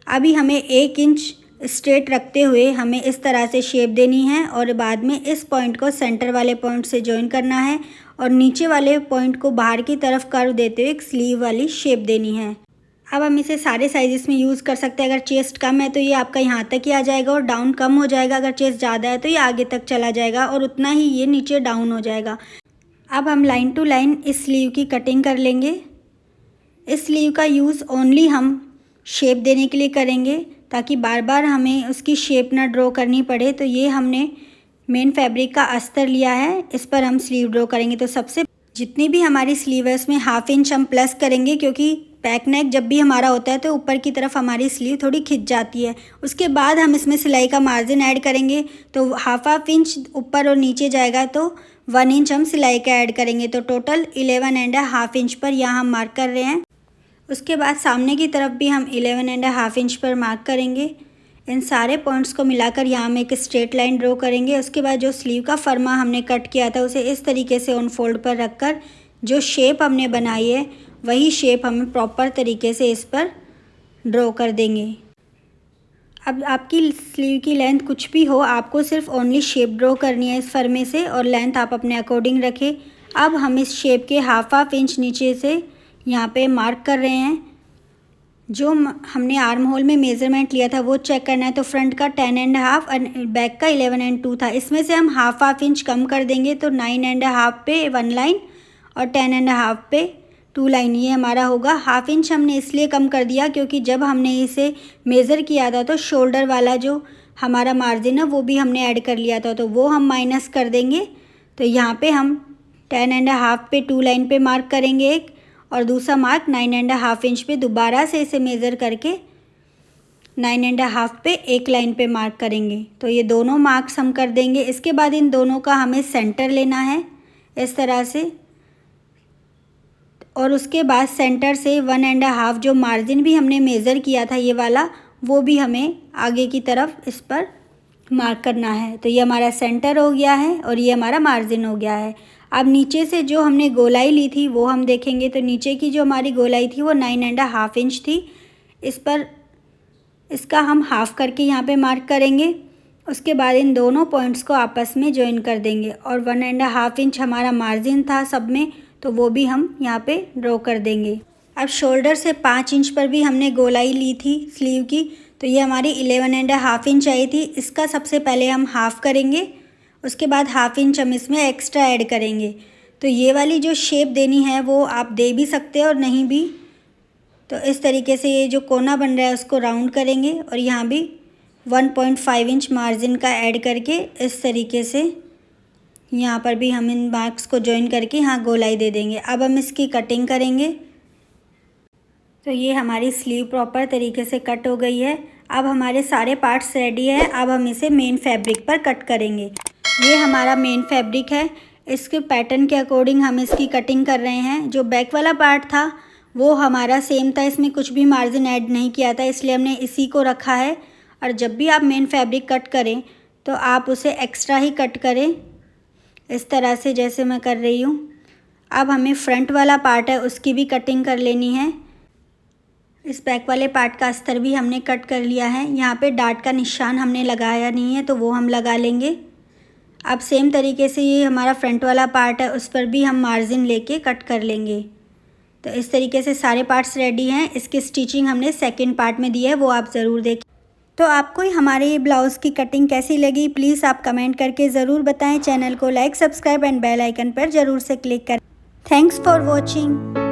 अभी हमें 1 इंच स्ट्रेट रखते हुए हमें इस तरह से शेप देनी है और बाद में इस पॉइंट को सेंटर वाले पॉइंट से जॉइन करना है और नीचे वाले पॉइंट को बाहर की तरफ कर्व देते हुए एक स्लीव वाली शेप देनी है। अब हम इसे सारे साइज़ में यूज़ कर सकते हैं। अगर चेस्ट कम है तो ये आपका यहाँ तक ही आ जाएगा और डाउन कम हो जाएगा। अगर चेस्ट ज़्यादा है तो ये आगे तक चला जाएगा और उतना ही ये नीचे डाउन हो जाएगा। अब हम लाइन टू लाइन इस स्लीव की कटिंग कर लेंगे। इस स्लीव का यूज़ ओनली हम शेप देने के लिए करेंगे ताकि बार बार हमें उसकी शेप ना ड्रॉ करनी पड़े। तो ये हमने मेन फैब्रिक का अस्तर लिया है, इस पर हम स्लीव ड्रॉ करेंगे। तो सबसे जितनी भी हमारी स्लीव है उसमें 1/2 इंच हम प्लस करेंगे क्योंकि बैक नेक जब भी हमारा होता है तो ऊपर की तरफ हमारी स्लीव थोड़ी खिंच जाती है। उसके बाद हम इसमें सिलाई का मार्जिन ऐड करेंगे तो 1/2 इंच ऊपर और नीचे जाएगा तो 1 इंच हम सिलाई का ऐड करेंगे। तो टोटल 11.5 इंच पर यहाँ हम मार्क कर रहे हैं। उसके बाद सामने की तरफ भी हम 11.5 इंच पर मार्क करेंगे। इन सारे पॉइंट्स को मिलाकर यहाँ हम एक स्ट्रेट लाइन ड्रॉ करेंगे। उसके बाद जो स्लीव का फरमा हमने कट किया था उसे इस तरीके से ऑन फोल्ड पर रखकर जो शेप हमने बनाई है वही शेप हमें प्रॉपर तरीके से इस पर ड्रॉ कर देंगे। अब आपकी स्लीव की लेंथ कुछ भी हो, आपको सिर्फ ओनली शेप ड्रॉ करनी है इस फरमे से और लेंथ आप अपने अकॉर्डिंग रखें। अब हम इस शेप के 1/2 इंच नीचे से यहाँ पे मार्क कर रहे हैं। जो हमने आर्म होल में मेज़रमेंट लिया था वो चेक करना है। तो फ्रंट का 10.5 और बैक का 11.2 था। इसमें से हम 1/2 इंच कम कर देंगे तो 9.5 पे 1 लाइन और 10.5 पे 2 लाइन, ये हमारा होगा। 1/2 इंच हमने इसलिए कम कर दिया क्योंकि जब हमने इसे मेज़र किया था तो शोल्डर वाला जो हमारा मार्जिन है वो भी हमने ऐड कर लिया था, तो वो हम माइनस कर देंगे। तो यहाँ पे हम 10.5 पे 2 लाइन पे मार्क करेंगे एक और दूसरा मार्क 9.5 इंच पे दोबारा से इसे मेज़र करके 9.5 पे एक लाइन पे मार्क करेंगे। तो ये दोनों मार्क्स हम कर देंगे। इसके बाद इन दोनों का हमें सेंटर लेना है इस तरह से और उसके बाद सेंटर से 1.5 जो मार्जिन भी हमने मेज़र किया था ये वाला वो भी हमें आगे की तरफ इस पर मार्क करना है। तो ये हमारा सेंटर हो गया है और ये हमारा मार्जिन हो गया है। अब नीचे से जो हमने गोलाई ली थी वो हम देखेंगे। तो नीचे की जो हमारी गोलाई थी वो 9.5 इंच थी। इस पर इसका हम हाफ़ करके यहाँ पे मार्क करेंगे। उसके बाद इन दोनों पॉइंट्स को आपस में जॉइन कर देंगे और 1.5 इंच हमारा मार्जिन था सब में, तो वो भी हम यहाँ पे ड्रॉ कर देंगे। अब शोल्डर से 5 इंच पर भी हमने गोलाई ली थी स्लीव की, तो ये हमारी 11.5 इंच आई थी। इसका सबसे पहले हम हाफ़ करेंगे, उसके बाद 1/2 इंच हम इसमें एक्स्ट्रा ऐड करेंगे। तो ये वाली जो शेप देनी है वो आप दे भी सकते हो और नहीं भी। तो इस तरीके से ये जो कोना बन रहा है उसको राउंड करेंगे और यहाँ भी 1.5 इंच मार्जिन का ऐड करके इस तरीके से यहाँ पर भी हम इन मार्क्स को जॉइन करके यहाँ गोलाई दे देंगे। अब हम इसकी कटिंग करेंगे। तो ये हमारी स्लीव प्रॉपर तरीके से कट हो गई है। अब हमारे सारे पार्ट्स रेडी है। अब हम इसे मेन फैब्रिक पर कट करेंगे। ये हमारा मेन फैब्रिक है, इसके पैटर्न के अकॉर्डिंग हम इसकी कटिंग कर रहे हैं। जो बैक वाला पार्ट था वो हमारा सेम था, इसमें कुछ भी मार्जिन ऐड नहीं किया था, इसलिए हमने इसी को रखा है। और जब भी आप मेन फैब्रिक कट करें तो आप उसे एक्स्ट्रा ही कट करें इस तरह से जैसे मैं कर रही हूँ। अब हमें फ्रंट वाला पार्ट है उसकी भी कटिंग कर लेनी है। इस बैक वाले पार्ट का अस्तर भी हमने कट कर लिया है। यहाँ पे डार्ट का निशान हमने लगाया नहीं है तो वो हम लगा लेंगे। अब सेम तरीके से ये हमारा फ्रंट वाला पार्ट है उस पर भी हम मार्जिन लेके कट कर लेंगे। तो इस तरीके से सारे पार्ट्स रेडी हैं। इसकी स्टिचिंग हमने सेकंड पार्ट में दी है, वो आप ज़रूर देखें। तो आपको हमारे ये ब्लाउज़ की कटिंग कैसी लगी प्लीज़ आप कमेंट करके ज़रूर बताएं। चैनल को like, subscribe and bell icon पर ज़रूर से क्लिक करें। Thanks for watching.